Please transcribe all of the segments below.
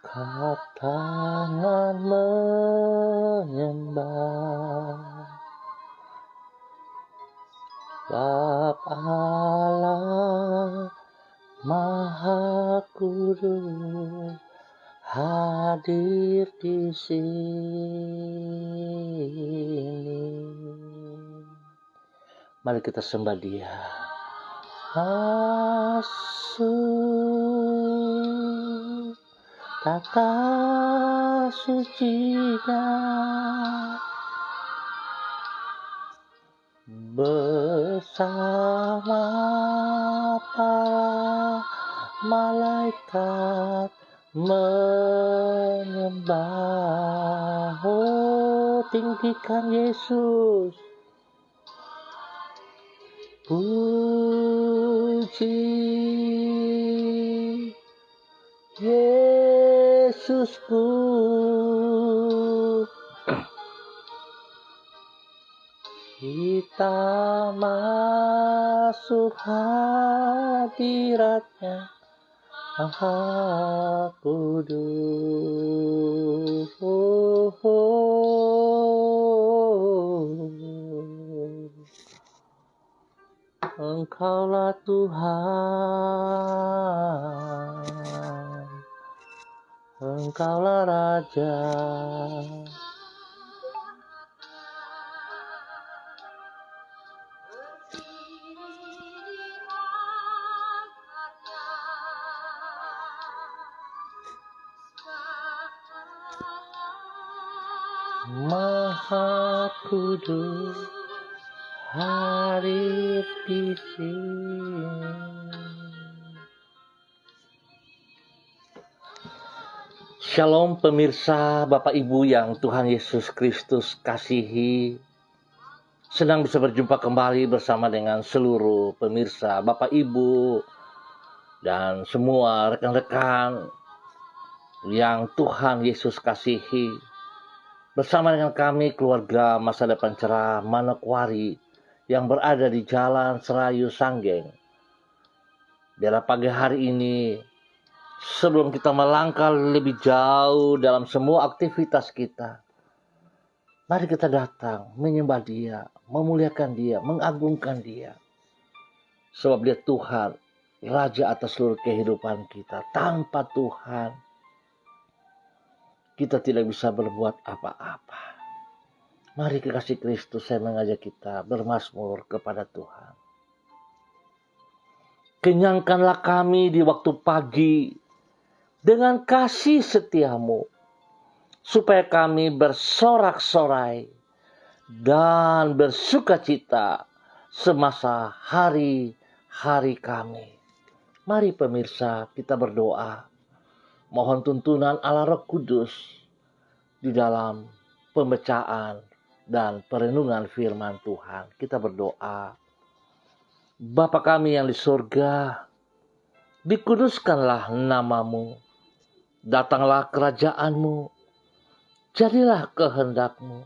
Angkat tangan menyembah Bapa Allah Maha Kudus hadir di sini. Mari kita sembah Dia. Asuh tata sucinya bersama para malaikat menyembah. Oh, tinggikan Yesus, puji Yesusku. Kita masuk hadiratnya Maha Kudus. Engkaulah Tuhan, Engkaulah Raja. Maha Kudus hadir di sini. Shalom pemirsa, Bapak Ibu yang Tuhan Yesus Kristus kasihi. Senang bisa berjumpa kembali bersama dengan seluruh pemirsa, Bapak Ibu, dan semua rekan-rekan yang Tuhan Yesus kasihi. Bersama dengan kami keluarga Masa Depan Cerah Manokwari yang berada di Jalan Serayu Sanggeng. Biarlah pagi hari ini, sebelum kita melangkah lebih jauh dalam semua aktivitas kita, mari kita datang menyembah Dia, memuliakan Dia, mengagungkan Dia. Sebab Dia Tuhan, Raja atas seluruh kehidupan kita. Tanpa Tuhan, kita tidak bisa berbuat apa-apa. Mari kekasih Kristus, saya mengajak kita bermazmur kepada Tuhan. Kenyangkanlah kami di waktu pagi dengan kasih setiamu, supaya kami bersorak-sorai dan bersukacita semasa hari-hari kami. Mari pemirsa, kita berdoa. Mohon tuntunan Allah Roh Kudus di dalam pembacaan dan perenungan firman Tuhan. Kita berdoa. Bapa kami yang di surga, dikuduskanlah namamu. Datanglah kerajaanmu. Jadilah kehendakmu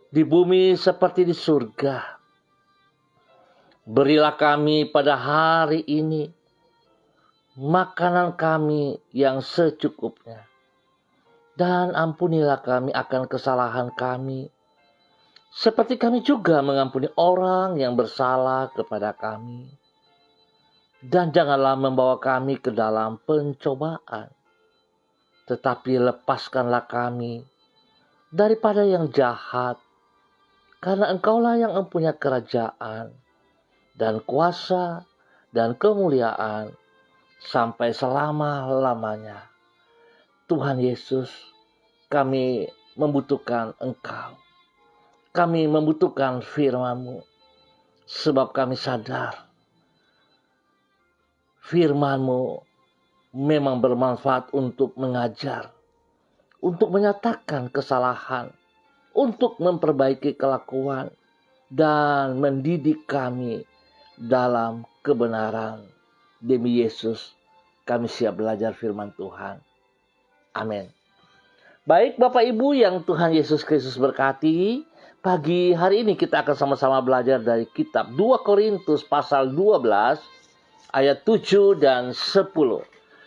di bumi seperti di surga. Berilah kami pada hari ini makanan kami yang secukupnya. Dan ampunilah kami akan kesalahan kami, seperti kami juga mengampuni orang yang bersalah kepada kami. Dan janganlah membawa kami ke dalam pencobaan, tetapi lepaskanlah kami daripada yang jahat, karena Engkaulah yang mempunyai kerajaan dan kuasa dan kemuliaan sampai selama-lamanya. Tuhan Yesus, kami membutuhkan Engkau. Kami membutuhkan firman-Mu, sebab kami sadar firman-Mu memang bermanfaat untuk mengajar, untuk menyatakan kesalahan, untuk memperbaiki kelakuan, dan mendidik kami dalam kebenaran. Demi Yesus, kami siap belajar firman Tuhan. Amin. Baik Bapak Ibu yang Tuhan Yesus Kristus berkati, pagi hari ini kita akan sama-sama belajar dari kitab 2 Korintus pasal 12 ayat 7 dan 10.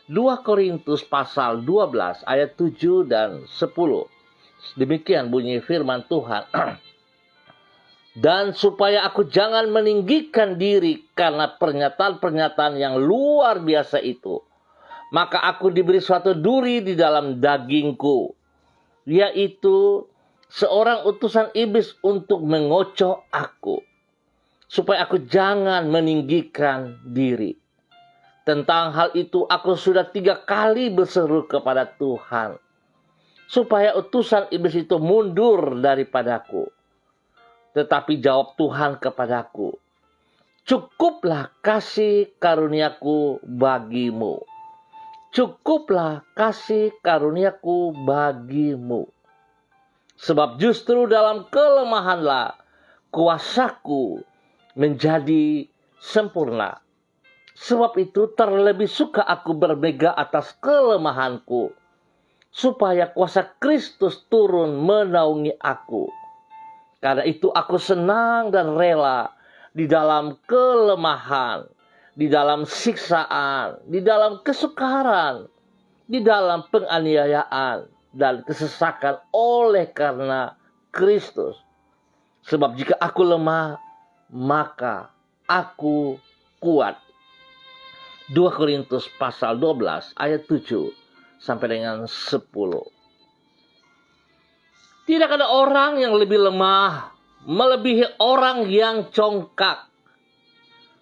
2 Korintus pasal 12 ayat 7 dan 10. Demikian bunyi firman Tuhan. Dan supaya aku jangan meninggikan diri karena pernyataan-pernyataan yang luar biasa itu, maka aku diberi suatu duri di dalam dagingku, yaitu seorang utusan iblis untuk mengocok aku, supaya aku jangan meninggikan diri. Tentang hal itu aku sudah 3 kali berseru kepada Tuhan, supaya utusan iblis itu mundur daripadaku. Tetapi jawab Tuhan kepadaku, cukuplah kasih karuniaku bagimu. Cukuplah kasih karuniaku bagimu. Sebab justru dalam kelemahanlah kuasaku menjadi sempurna. Sebab itu terlebih suka aku bermegah atas kelemahanku, supaya kuasa Kristus turun menaungi aku. Karena itu aku senang dan rela di dalam kelemahan, di dalam siksaan, di dalam kesukaran, di dalam penganiayaan dan kesesakan oleh karena Kristus. Sebab jika aku lemah, maka aku kuat. 2 Korintus pasal 12 ayat 7 sampai dengan 10. Tidak ada orang yang lebih lemah melebihi orang yang congkak,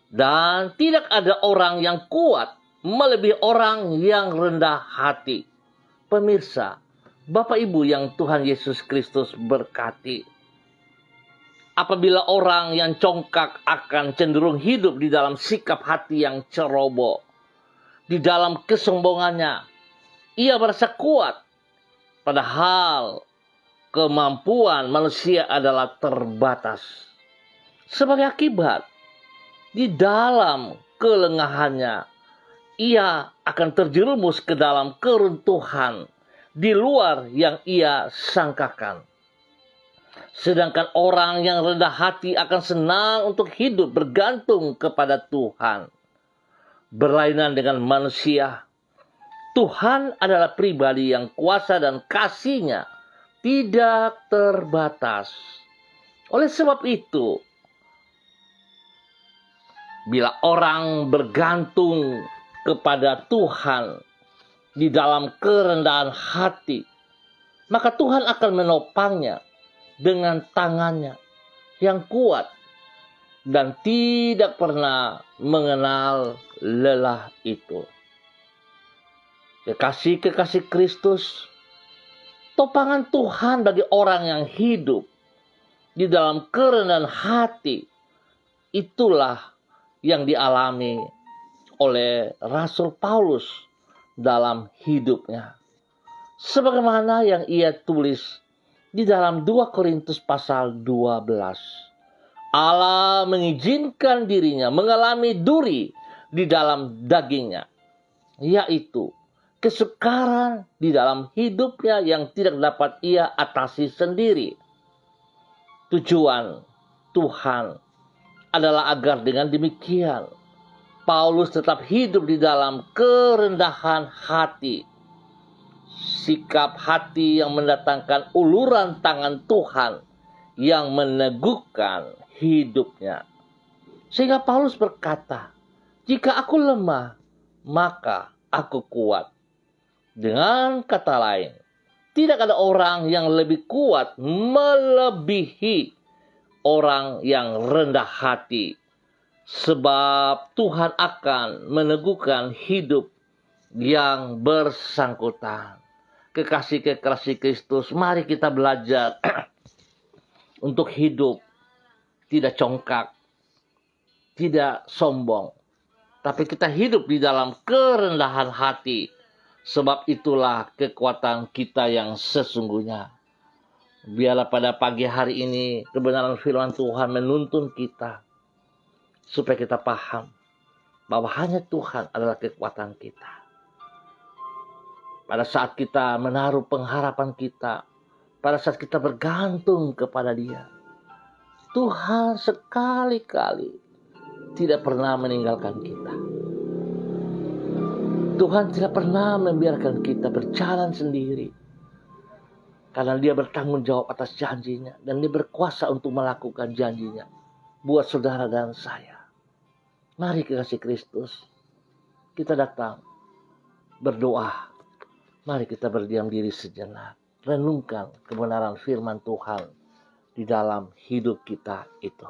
dan tidak ada orang yang kuat melebihi orang yang rendah hati. Pemirsa, Bapak Ibu yang Tuhan Yesus Kristus berkati, apabila orang yang congkak akan cenderung hidup di dalam sikap hati yang ceroboh, di dalam kesombongannya, ia merasa kuat, padahal kemampuan manusia adalah terbatas. Sebagai akibat, di dalam kelengahannya, ia akan terjerumus ke dalam keruntuhan di luar yang ia sangkakan. Sedangkan orang yang rendah hati akan senang untuk hidup bergantung kepada Tuhan. Berlainan dengan manusia, Tuhan adalah pribadi yang kuasa dan kasih-Nya tidak terbatas. Oleh sebab itu, bila orang bergantung kepada Tuhan di dalam kerendahan hati, maka Tuhan akan menopangnya dengan tangannya yang kuat dan tidak pernah mengenal lelah itu. Kekasih-kekasih Kristus, topangan Tuhan bagi orang yang hidup di dalam kerendahan hati, itulah yang dialami oleh Rasul Paulus dalam hidupnya. Sebagaimana yang ia tulis di dalam 2 Korintus pasal 12. Allah mengizinkan dirinya mengalami duri di dalam dagingnya, yaitu kesukaran di dalam hidupnya yang tidak dapat ia atasi sendiri. Tujuan Tuhan adalah agar dengan demikian Paulus tetap hidup di dalam kerendahan hati, sikap hati yang mendatangkan uluran tangan Tuhan yang meneguhkan hidupnya. Sehingga Paulus berkata, jika aku lemah, maka aku kuat. Dengan kata lain, tidak ada orang yang lebih kuat melebihi orang yang rendah hati. Sebab Tuhan akan meneguhkan hidup yang bersangkutan. Kekasih-kekasih Kristus, mari kita belajar untuk hidup tidak congkak, tidak sombong, tapi kita hidup di dalam kerendahan hati. Sebab itulah kekuatan kita yang sesungguhnya. Biarlah pada pagi hari ini kebenaran firman Tuhan menuntun kita, supaya kita paham bahwa hanya Tuhan adalah kekuatan kita. Pada saat kita menaruh pengharapan kita, pada saat kita bergantung kepada Dia, Tuhan sekali-kali tidak pernah meninggalkan kita. Tuhan tidak pernah membiarkan kita berjalan sendiri. Karena Dia bertanggung jawab atas janjinya. Dan Dia berkuasa untuk melakukan janjinya buat saudara dan saya. Mari kekasih Kristus, kita datang berdoa. Mari kita berdiam diri sejenak. Renungkan kebenaran firman Tuhan di dalam hidup kita itu.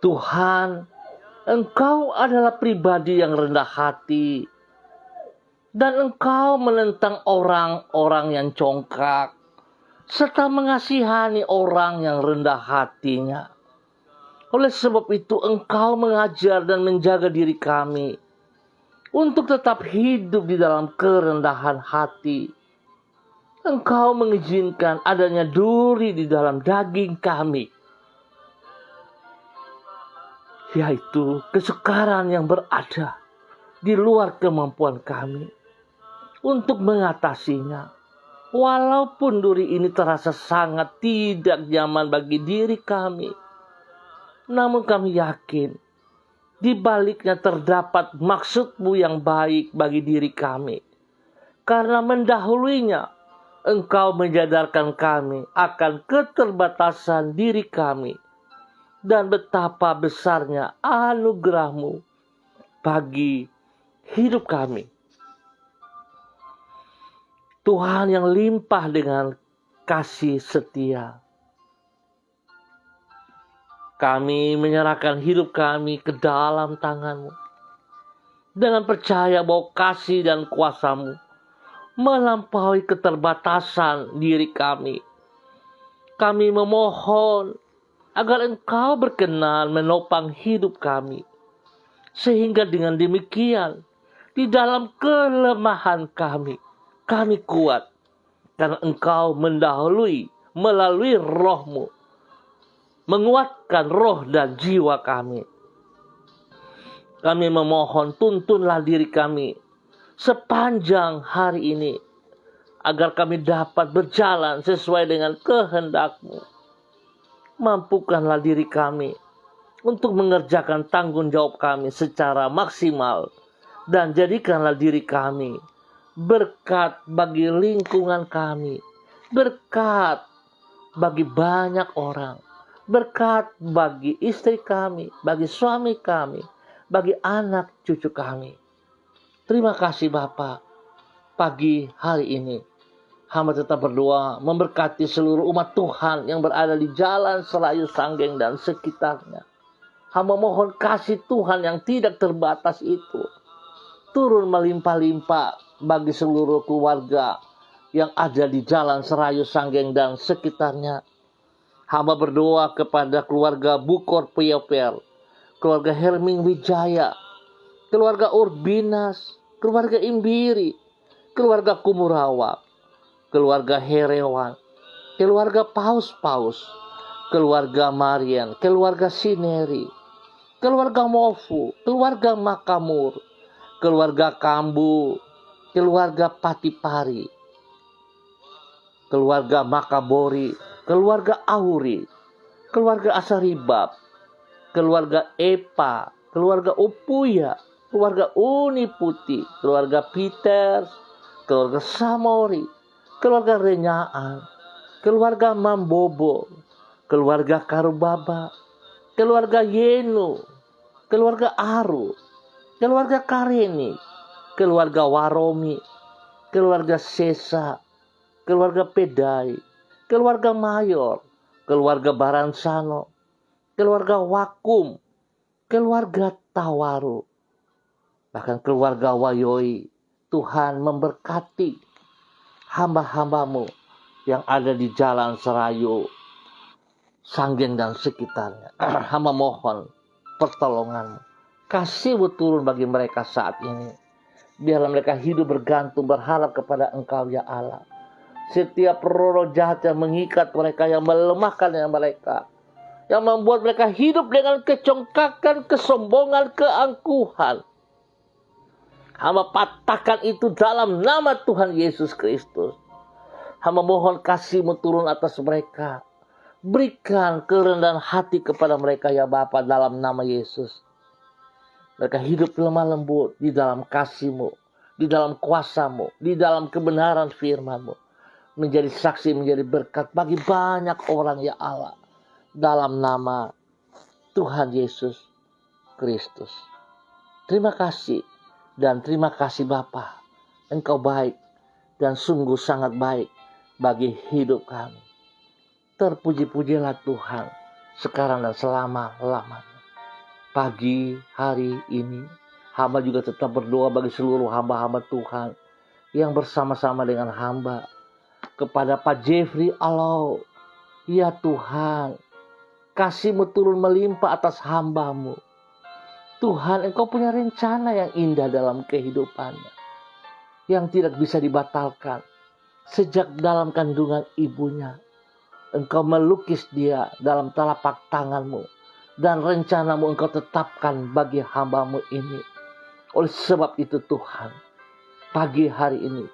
Tuhan, Engkau adalah pribadi yang rendah hati. Dan Engkau menentang orang-orang yang congkak, serta mengasihani orang yang rendah hatinya. Oleh sebab itu Engkau mengajar dan menjaga diri kami untuk tetap hidup di dalam kerendahan hati. Engkau mengizinkan adanya duri di dalam daging kami, yaitu kesukaran yang berada di luar kemampuan kami untuk mengatasinya. Walaupun duri ini terasa sangat tidak nyaman bagi diri kami, namun kami yakin di baliknya terdapat maksud-Mu yang baik bagi diri kami. Karena mendahulunya Engkau menyadarkan kami akan keterbatasan diri kami dan betapa besarnya anugerah-Mu bagi hidup kami. Tuhan yang limpah dengan kasih setia. Kami menyerahkan hidup kami ke dalam tangan-Mu dengan percaya bahwa kasih dan kuasa-Mu melampaui keterbatasan diri kami. Kami memohon agar Engkau berkenan menopang hidup kami, sehingga dengan demikian di dalam kelemahan kami kuat, karena Engkau mendahului melalui Roh-Mu, menguatkan roh dan jiwa kami. Kami memohon tuntunlah diri kami sepanjang hari ini, agar kami dapat berjalan sesuai dengan kehendak-Mu. Mampukanlah diri kami untuk mengerjakan tanggung jawab kami secara maksimal, dan jadikanlah diri kami berkat bagi lingkungan kami, berkat bagi banyak orang, berkat bagi istri kami, bagi suami kami, bagi anak cucu kami. Terima kasih Bapa. Pagi hari ini hamba tetap berdoa memberkati seluruh umat Tuhan yang berada di jalan Serayu Sanggeng dan sekitarnya. Hamba mohon kasih Tuhan yang tidak terbatas itu turun melimpah-limpah bagi seluruh keluarga yang ada di jalan Serayu Sanggeng dan sekitarnya. Hamba berdoa kepada keluarga Bukor Pioper, keluarga Herming Wijaya, keluarga Urbinas, keluarga Imbiri, keluarga Kumurawa, keluarga Herewan, keluarga Paus-Paus, keluarga Marian, keluarga Sineri, keluarga Mofu, keluarga Makamur, keluarga Kambu, keluarga Patipari, keluarga Makabori, keluarga Auri, keluarga Asaribab, keluarga Epa, keluarga Upuya, keluarga Uni Putih, keluarga Peter, keluarga Samori, keluarga Renyaan, keluarga Mambobo, keluarga Karubaba, keluarga Yenu, keluarga Aru, keluarga Kareni, keluarga Waromi, keluarga Sesa, keluarga Pedai, keluarga Mayor, keluarga Baransano, keluarga Wakum, keluarga Tawaru, bahkan keluarga Wayoi. Tuhan memberkati hamba-hambamu yang ada di Jalan Serayu, Sanggeng dan sekitarnya. Hamba mohon pertolonganmu, kasih-Mu turun bagi mereka saat ini. Biarlah mereka hidup bergantung, berharap kepada Engkau ya Allah. Setiap roh jahat yang mengikat mereka, yang melemahkan mereka, yang membuat mereka hidup dengan kecongkakan, kesombongan, keangkuhan, hamba patahkan itu dalam nama Tuhan Yesus Kristus. Hamba mohon kasih-Mu turun atas mereka. Berikan kerendahan hati kepada mereka ya Bapa, dalam nama Yesus. Mereka hidup lemah lembut di dalam kasih-Mu, di dalam kuasa-Mu, di dalam kebenaran firman-Mu. Menjadi saksi, menjadi berkat bagi banyak orang ya Allah. Dalam nama Tuhan Yesus Kristus. Terima kasih. Dan terima kasih Bapa, Engkau baik dan sungguh sangat baik bagi hidup kami. Terpuji-pujilah Tuhan sekarang dan selama-lamanya. Pagi hari ini, hamba juga tetap berdoa bagi seluruh hamba-hamba Tuhan yang bersama-sama dengan hamba. Kepada Pak Jeffrey Allah, ya Tuhan, kasih-Mu turun melimpah atas hamba-Mu. Tuhan, Engkau punya rencana yang indah dalam kehidupannya, yang tidak bisa dibatalkan. Sejak dalam kandungan ibunya, Engkau melukis dia dalam telapak tangan-Mu, dan rencana-Mu Engkau tetapkan bagi hamba-Mu ini. Oleh sebab itu Tuhan, pagi hari ini,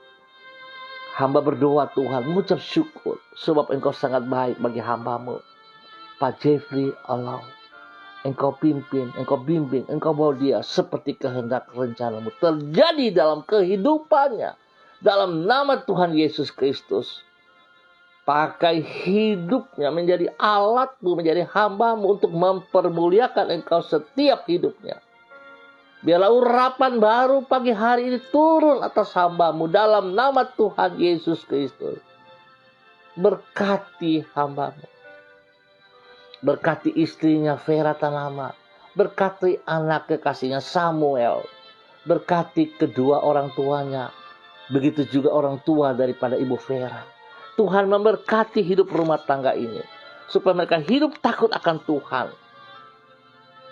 hamba berdoa Tuhan, mengucap syukur, sebab Engkau sangat baik bagi hamba-Mu, Pak Jeffrey Allah. Engkau pimpin, Engkau bimbing, Engkau bawa dia seperti kehendak rencana-Mu terjadi dalam kehidupannya. Dalam nama Tuhan Yesus Kristus. Pakai hidupnya menjadi alat-Mu, menjadi hamba-Mu untuk mempermuliakan Engkau setiap hidupnya. Biarlah urapan baru pagi hari ini turun atas hamba-Mu dalam nama Tuhan Yesus Kristus. Berkati hamba-Mu. Berkati istrinya Vera Tanama. Berkati anak kekasihnya Samuel. Berkati kedua orang tuanya. Begitu juga orang tua daripada Ibu Vera. Tuhan memberkati hidup rumah tangga ini. Supaya mereka hidup takut akan Tuhan.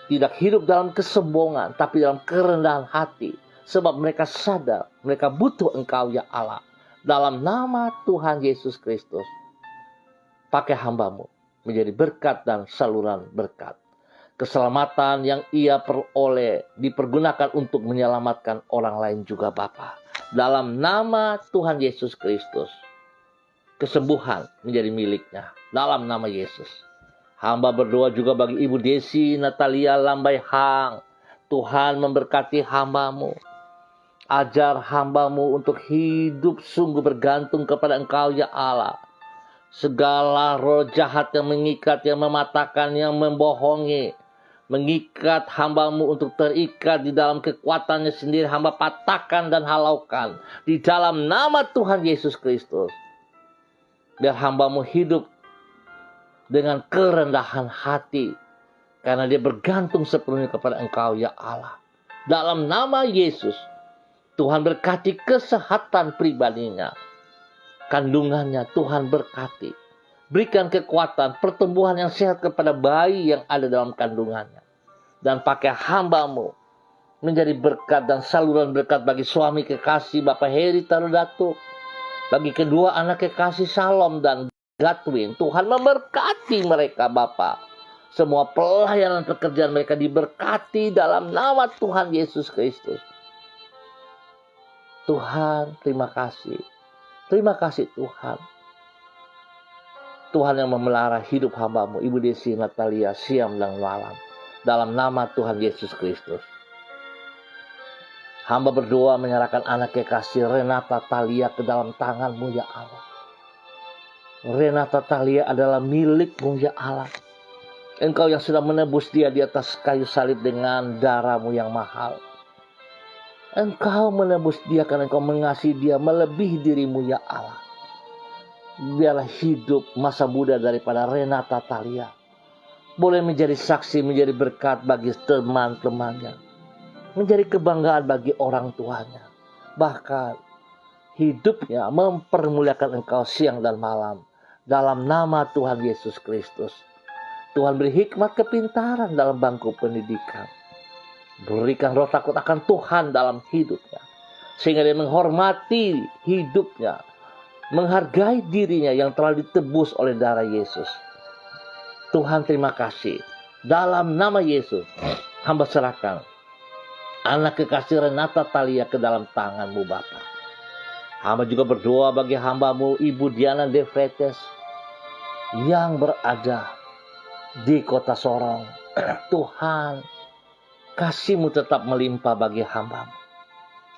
Tidak hidup dalam kesombongan, tapi dalam kerendahan hati. Sebab mereka sadar, mereka butuh Engkau ya Allah. Dalam nama Tuhan Yesus Kristus. Pakai hamba-Mu menjadi berkat dan saluran berkat. Keselamatan yang ia peroleh dipergunakan untuk menyelamatkan orang lain juga Bapa. Dalam nama Tuhan Yesus Kristus. Kesembuhan menjadi miliknya. Dalam nama Yesus. Hamba berdoa juga bagi Ibu Desi Natalia Lambai Hang. Tuhan memberkati hamba-Mu. Ajar hamba-Mu untuk hidup sungguh bergantung kepada Engkau ya Allah. Segala roh jahat yang mengikat, yang mematahkan, yang membohongi, mengikat hamba-Mu untuk terikat di dalam kekuatannya sendiri, hamba patahkan dan halaukan di dalam nama Tuhan Yesus Kristus. Biar hamba-Mu hidup dengan kerendahan hati, karena dia bergantung sepenuhnya kepada Engkau ya Allah. Dalam nama Yesus, Tuhan berkati kesehatan pribadinya. Kandungannya Tuhan berkati. Berikan kekuatan, pertumbuhan yang sehat kepada bayi yang ada dalam kandungannya. Dan pakai hamba-Mu menjadi berkat dan saluran berkat bagi suami kekasih Bapak Heri Tarudatuk. Bagi kedua anak kekasih Salom dan Gatwin. Tuhan memberkati mereka Bapak. Semua pelayanan pekerjaan mereka diberkati dalam nama Tuhan Yesus Kristus. Tuhan, terima kasih. Terima kasih Tuhan. Tuhan yang memelihara hidup hamba-Mu, Ibu Desi Natalia, siang dan malam. Dalam nama Tuhan Yesus Kristus. Hamba berdoa menyerahkan anak kekasih Renata Talia ke dalam tangan-Mu ya Allah. Renata Talia adalah milik-Mu ya Allah. Engkau yang sudah menebus dia di atas kayu salib dengan darah-Mu yang mahal. Engkau menebus dia karena Engkau mengasihi dia melebihi diri-Mu ya Allah. Biarlah hidup masa muda daripada Renata Talia boleh menjadi saksi, menjadi berkat bagi teman-temannya, menjadi kebanggaan bagi orang tuanya. Bahkan hidupnya mempermuliakan Engkau siang dan malam. Dalam nama Tuhan Yesus Kristus. Tuhan beri hikmat kepintaran dalam bangku pendidikan. Berikan roh takut akan Tuhan dalam hidupnya. Sehingga dia menghormati hidupnya. Menghargai dirinya yang telah ditebus oleh darah Yesus. Tuhan terima kasih. Dalam nama Yesus, hamba serahkan anak kekasih Renata Talia ke dalam tangan-Mu Bapa. Hamba juga berdoa bagi hamba-Mu Ibu Diana De Vretes yang berada di kota Sorong. Tuhan, kasih-Mu tetap melimpah bagi hamba-Mu.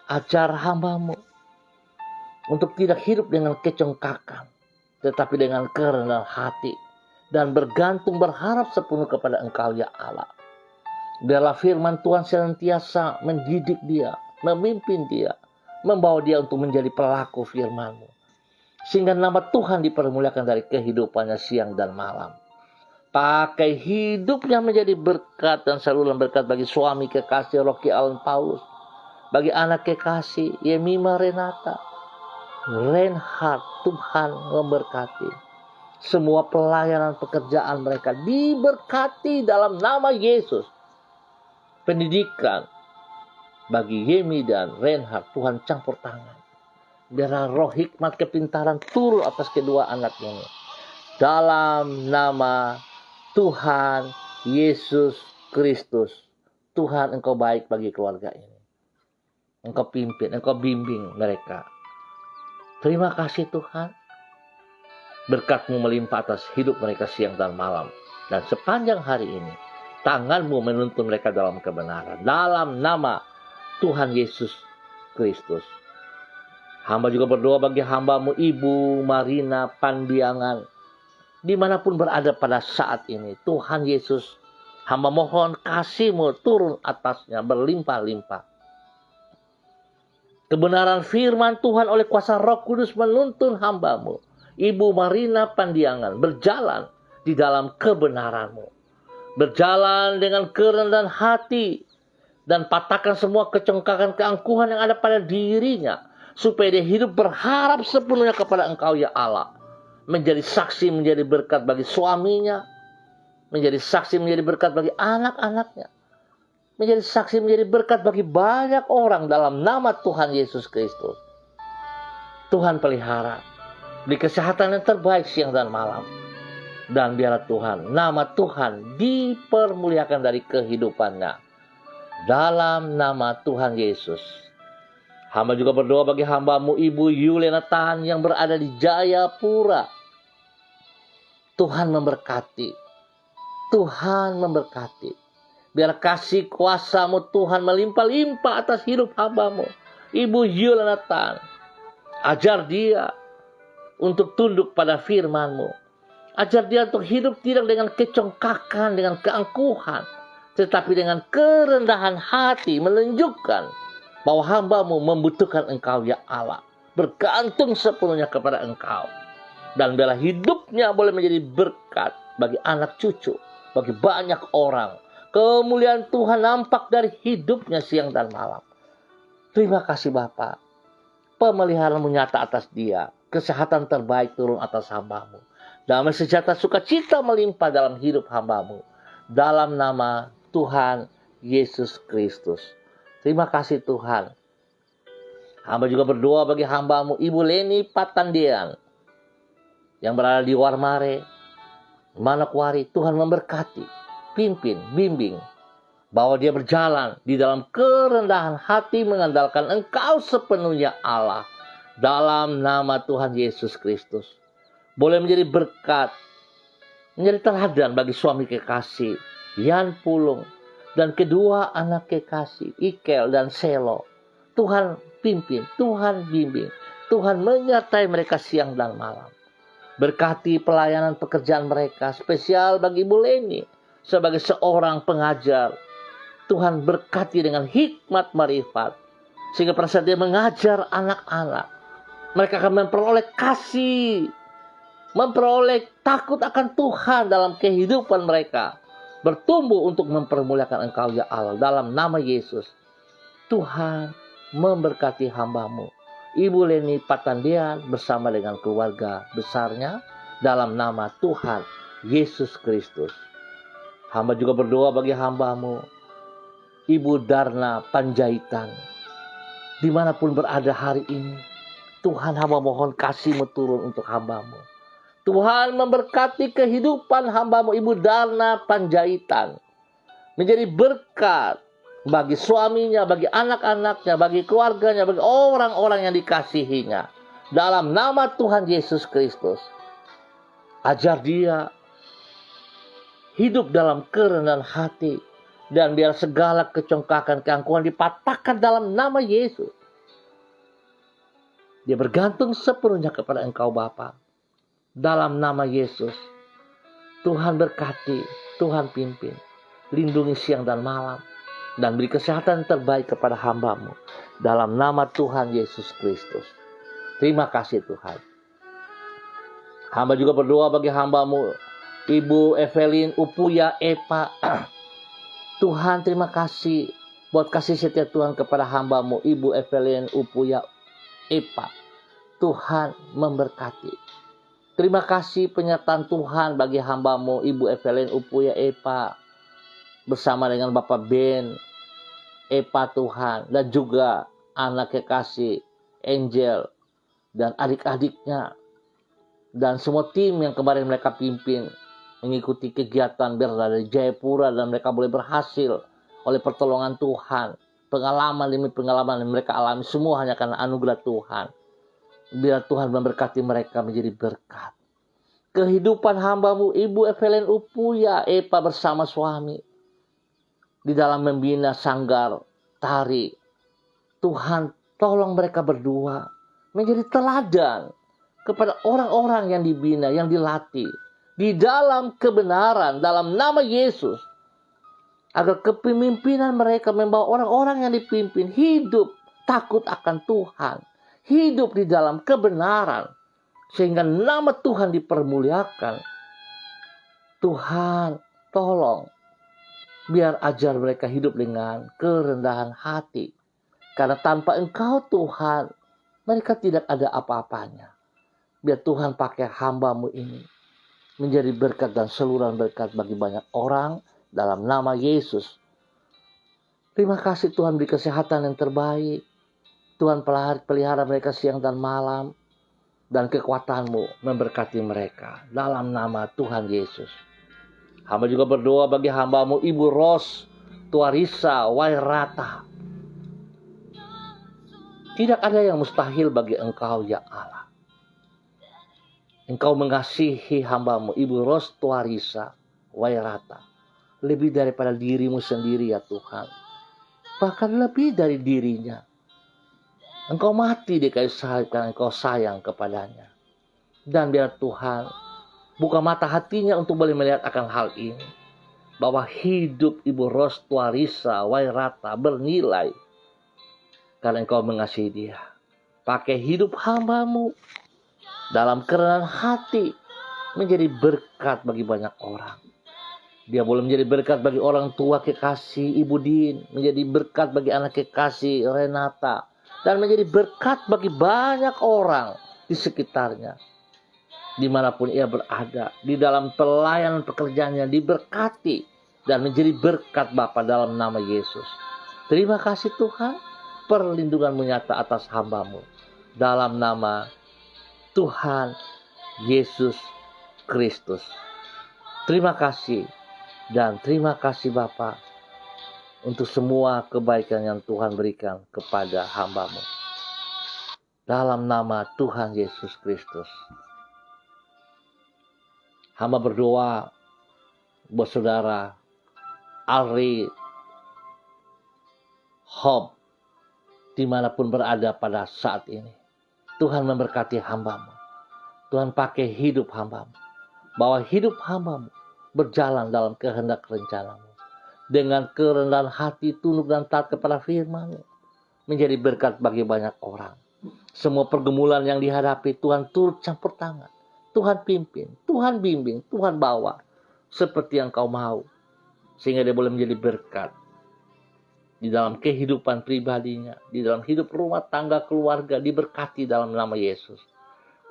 Ajar hamba-Mu untuk tidak hidup dengan kecongkakan, tetapi dengan kerendahan hati dan bergantung berharap sepenuh kepada Engkau ya Allah. Biarlah firman Tuhan senantiasa mendidik dia, memimpin dia, membawa dia untuk menjadi pelaku firman-Mu. Sehingga nama Tuhan dipermuliakan dari kehidupannya siang dan malam. Pakai hidupnya menjadi berkat dan saluran berkat bagi suami kekasih Rocky Allen Paulus. Bagi anak kekasih Yemima Renata. Reinhard, Tuhan memberkati. Semua pelayanan pekerjaan mereka diberkati dalam nama Yesus. Pendidikan bagi Yemi dan Reinhard, Tuhan campur tangan. Biarlah roh hikmat kepintaran turun atas kedua anak ini. Dalam nama Tuhan Yesus Kristus. Tuhan, Engkau baik bagi keluarga ini. Engkau pimpin, Engkau bimbing mereka. Terima kasih Tuhan. Berkat-Mu melimpah atas hidup mereka siang dan malam. Dan sepanjang hari ini, tangan-Mu menuntun mereka dalam kebenaran. Dalam nama Tuhan Yesus Kristus. Hamba juga berdoa bagi hamba-Mu Ibu Marina Pandiangan. Dimanapun berada pada saat ini, Tuhan Yesus, hamba mohon kasih-Mu turun atasnya berlimpah-limpah. Kebenaran firman Tuhan oleh kuasa Roh Kudus menuntun hamba-Mu, Ibu Marina Pandiangan, berjalan di dalam kebenaran-Mu. Berjalan dengan kerendahan hati dan patahkan semua kecongkakan keangkuhan yang ada pada dirinya. Supaya dia hidup berharap sepenuhnya kepada Engkau ya Allah. Menjadi saksi, menjadi berkat bagi suaminya. Menjadi saksi, menjadi berkat bagi anak-anaknya. Menjadi saksi, menjadi berkat bagi banyak orang dalam nama Tuhan Yesus Kristus. Tuhan pelihara. Beri kesehatan yang terbaik siang dan malam. Dan biarlah Tuhan, nama Tuhan dipermuliakan dari kehidupannya. Dalam nama Tuhan Yesus. Hamba juga berdoa bagi hamba-Mu Ibu Yulena Tahan yang berada di Jayapura. Tuhan memberkati. Tuhan memberkati. Biar kasih kuasa-Mu Tuhan melimpah-limpah atas hidup hamba-Mu Ibu Yulena Tahan. Ajar dia untuk tunduk pada firman-Mu. Ajar dia untuk hidup tidak dengan kecongkakan, dengan keangkuhan. Tetapi dengan kerendahan hati menunjukkan bahwa hamba-Mu membutuhkan Engkau ya Allah. Bergantung sepenuhnya kepada Engkau. Dan biarlah hidupnya boleh menjadi berkat bagi anak cucu. Bagi banyak orang. Kemuliaan Tuhan nampak dari hidupnya siang dan malam. Terima kasih Bapa. Pemeliharaan-Mu nyata atas dia. Kesehatan terbaik turun atas hamba-Mu. Damai sejahtera sukacita melimpah dalam hidup hamba-Mu. Dalam nama Tuhan Yesus Kristus. Terima kasih Tuhan. Hamba juga berdoa bagi hamba-Mu Ibu Leni Patandian. Yang berada di Warmare, Manokwari. Tuhan memberkati. Pimpin, bimbing. bahwa dia berjalan di dalam kerendahan hati mengandalkan Engkau sepenuhnya Allah. Dalam nama Tuhan Yesus Kristus. Boleh menjadi berkat, menjadi teladan bagi suami kekasih, Yan Pulung, dan kedua anak kekasih, Ikel dan Selo. Tuhan pimpin, Tuhan bimbing, Tuhan menyertai mereka siang dan malam. Berkati pelayanan pekerjaan mereka, spesial bagi Ibu Leni sebagai seorang pengajar. Tuhan berkati dengan hikmat marifat, sehingga pada saat dia mengajar anak-anak, mereka akan memperoleh kasih, memperoleh takut akan Tuhan dalam kehidupan mereka, bertumbuh untuk mempermuliakan Engkau ya Allah. Dalam nama Yesus, Tuhan memberkati hamba-Mu Ibu Leni Patandian bersama dengan keluarga besarnya, dalam nama Tuhan Yesus Kristus. Hamba juga berdoa bagi hamba-Mu Ibu Darna Panjaitan, dimanapun berada hari ini. Tuhan, hamba mohon kasih-Mu turun untuk hamba-Mu. Tuhan memberkati kehidupan hamba-Mu Ibu Darna Panjaitan, menjadi berkat bagi suaminya, bagi anak-anaknya, bagi keluarganya, bagi orang-orang yang dikasihinya. Dalam nama Tuhan Yesus Kristus, ajar dia hidup dalam kerendahan hati, dan biar segala kecongkakan keangkuhan dipatahkan dalam nama Yesus. Dia bergantung sepenuhnya kepada Engkau Bapa. Dalam nama Yesus, Tuhan berkati, Tuhan pimpin, lindungi siang dan malam, dan beri kesehatan terbaik kepada hamba-Mu. Dalam nama Tuhan Yesus Kristus. Terima kasih Tuhan. Hamba juga berdoa bagi hamba-Mu Ibu Evelyn Upuya Epa. Tuhan, terima kasih buat kasih setia Tuhan kepada hamba-Mu Ibu Evelyn Upuya Epa. Tuhan memberkati. Terima kasih penyertaan Tuhan bagi hamba-Mu Ibu Evelyn Upuya Epa bersama dengan Bapak Ben Epa Tuhan, dan juga anak kekasih Angel dan adik-adiknya dan semua tim yang kemarin mereka pimpin mengikuti kegiatan berada di Jayapura, dan mereka boleh berhasil oleh pertolongan Tuhan. Pengalaman demi pengalaman yang mereka alami semua hanya karena anugerah Tuhan. Biar Tuhan memberkati mereka menjadi berkat. Kehidupan hamba-Mu Ibu Evelyn Upuya Epa bersama suami di dalam membina sanggar tari. Tuhan, tolong mereka berdua menjadi teladan kepada orang-orang yang dibina, yang dilatih di dalam kebenaran, dalam nama Yesus. Agar kepemimpinan mereka membawa orang-orang yang dipimpin hidup takut akan Tuhan, hidup di dalam kebenaran, sehingga nama Tuhan dipermuliakan. Tuhan, tolong biar ajar mereka hidup dengan kerendahan hati, karena tanpa Engkau Tuhan, mereka tidak ada apa-apanya. Biar Tuhan pakai hamba-Mu ini menjadi berkat dan saluran berkat bagi banyak orang dalam nama Yesus. Terima kasih Tuhan, beri kesehatan yang terbaik. Tuhan pelihara mereka siang dan malam, dan kekuatan-Mu memberkati mereka dalam nama Tuhan Yesus. Hamba juga berdoa bagi hamba-Mu Ibu Ros Tuarisa Wairata. Tidak ada yang mustahil bagi Engkau ya Allah. Engkau mengasihi hamba-Mu Ibu Ros Tuarisa Wairata lebih daripada diri-Mu sendiri ya Tuhan. Bahkan lebih dari dirinya. Engkau mati di kayu salib karena Engkau sayang kepadanya. Dan biar Tuhan buka mata hatinya untuk boleh melihat akan hal ini. Bahwa hidup Ibu Ros Tuarisa Wairata bernilai karena Engkau mengasihi dia. Pakai hidup hamba-Mu dalam kerendahan hati menjadi berkat bagi banyak orang. Dia boleh menjadi berkat bagi orang tua kekasih Ibu Din, menjadi berkat bagi anak kekasih Renata, dan menjadi berkat bagi banyak orang di sekitarnya. Dimanapun ia berada, di dalam pelayanan pekerjaannya diberkati dan menjadi berkat Bapa dalam nama Yesus. Terima kasih Tuhan, perlindungan-Mu nyata atas hamba-Mu dalam nama Tuhan Yesus Kristus. Terima kasih dan terima kasih Bapa. untuk semua kebaikan yang Tuhan berikan kepada hamba-Mu. Dalam nama Tuhan Yesus Kristus. Hamba berdoa buat saudara Alri Hope dimanapun berada pada saat ini. Tuhan memberkati hamba-Mu. Tuhan pakai hidup hamba-Mu. Bahwa hidup hamba-Mu berjalan dalam kehendak rencana-Mu. Dengan kerendahan hati, tunduk dan taat kepada firman-Mu. Menjadi berkat bagi banyak orang. Semua pergumulan yang dihadapi, Tuhan turut campur tangan. Tuhan pimpin, Tuhan bimbing, Tuhan bawa. Seperti yang Kau mau. Sehingga dia boleh menjadi berkat. Di dalam kehidupan pribadinya. Di dalam hidup rumah tangga keluarga. Diberkati dalam nama Yesus.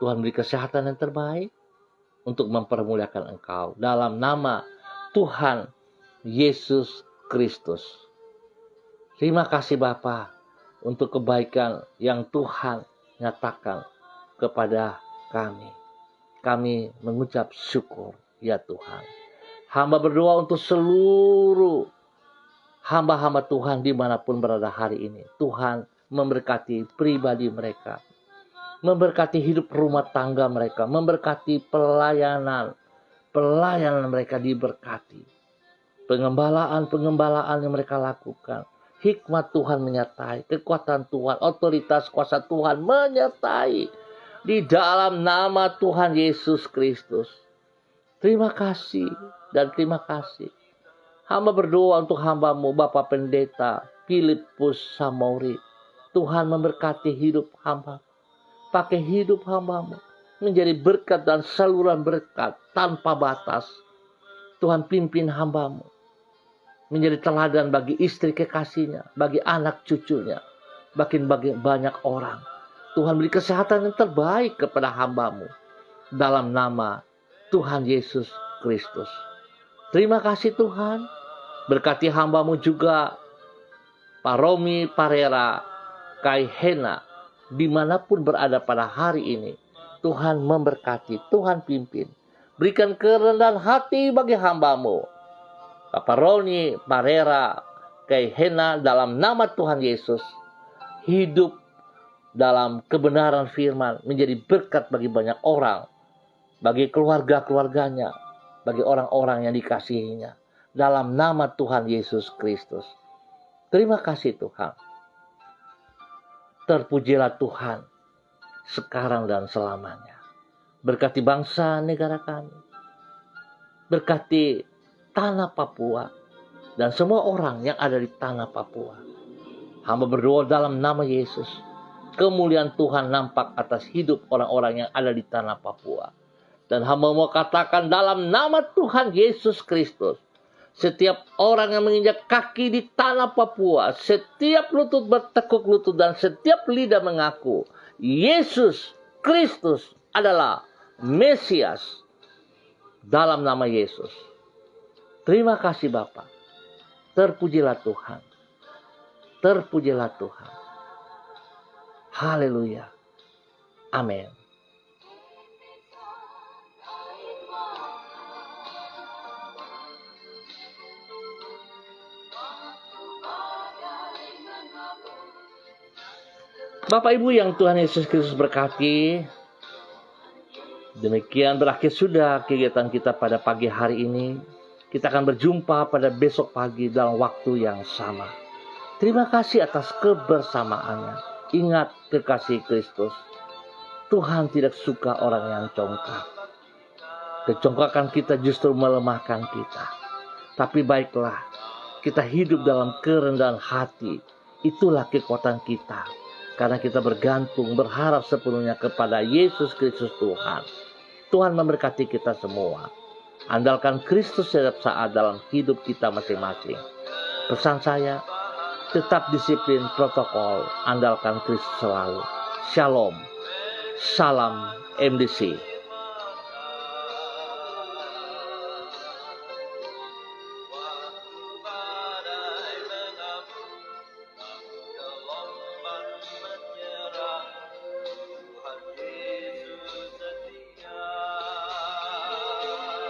Tuhan beri kesehatan yang terbaik. Untuk mempermuliakan Engkau. Dalam nama Tuhan Yesus Kristus. Terima kasih Bapa untuk kebaikan yang Tuhan nyatakan kepada kami. Kami mengucap syukur ya Tuhan. Hamba berdoa untuk seluruh hamba-hamba Tuhan dimanapun berada hari ini. Tuhan memberkati pribadi mereka. Memberkati hidup rumah tangga mereka. Memberkati pelayanan mereka diberkati. Pengembalaan yang mereka lakukan. Hikmat Tuhan menyertai. Kekuatan Tuhan, otoritas kuasa Tuhan menyertai. Di dalam nama Tuhan Yesus Kristus. Terima kasih dan terima kasih. Hamba berdoa untuk hamba-Mu Bapak Pendeta Filipus Samori. Tuhan memberkati hidup hamba. Pakai hidup hamba-Mu menjadi berkat dan saluran berkat tanpa batas. Tuhan pimpin hamba-Mu menjadi teladan bagi istri kekasihnya, bagi anak cucunya, bagi banyak orang. Tuhan beri kesehatan yang terbaik kepada hamba-Mu. Dalam nama Tuhan Yesus Kristus. Terima kasih Tuhan. Berkati hamba-Mu juga, Pak Romi Parera, Kai Hena, dimanapun berada pada hari ini. Tuhan memberkati, Tuhan pimpin. Berikan kerendahan hati bagi hamba-Mu. Bapak Roni Parera Kai Hena dalam nama Tuhan Yesus. Hidup dalam kebenaran firman menjadi berkat bagi banyak orang. Bagi keluarga-keluarganya. Bagi orang-orang yang dikasihinya. Dalam nama Tuhan Yesus Kristus. Terima kasih Tuhan. Terpujilah Tuhan. Sekarang dan selamanya. Berkati bangsa negara kami. Berkati tanah Papua. Dan semua orang yang ada di tanah Papua. Hamba berdoa dalam nama Yesus. Kemuliaan Tuhan nampak atas hidup orang-orang yang ada di tanah Papua. Dan hamba mau katakan dalam nama Tuhan Yesus Kristus. Setiap orang yang menginjak kaki di tanah Papua. Setiap lutut bertekuk lutut dan setiap lidah mengaku. Yesus Kristus adalah Mesias. Dalam nama Yesus. Terima kasih Bapa. Terpujilah Tuhan. Terpujilah Tuhan. Haleluya. Amin. Bapak Ibu yang Tuhan Yesus Kristus berkati. Demikian berakhir sudah kegiatan kita pada pagi hari ini. Kita akan berjumpa pada besok pagi dalam waktu yang sama. Terima kasih atas kebersamaannya. Ingat kekasih Kristus. Tuhan tidak suka orang yang congkak. Kecongkakan kita justru melemahkan kita. Tapi baiklah, kita hidup dalam kerendahan hati. Itulah kekuatan kita. Karena kita bergantung, berharap sepenuhnya kepada Yesus Kristus Tuhan. Tuhan memberkati kita semua. Andalkan Kristus setiap saat dalam hidup kita masing-masing. Pesan saya, tetap disiplin protokol. Andalkan Kristus selalu. Shalom. Salam MDC.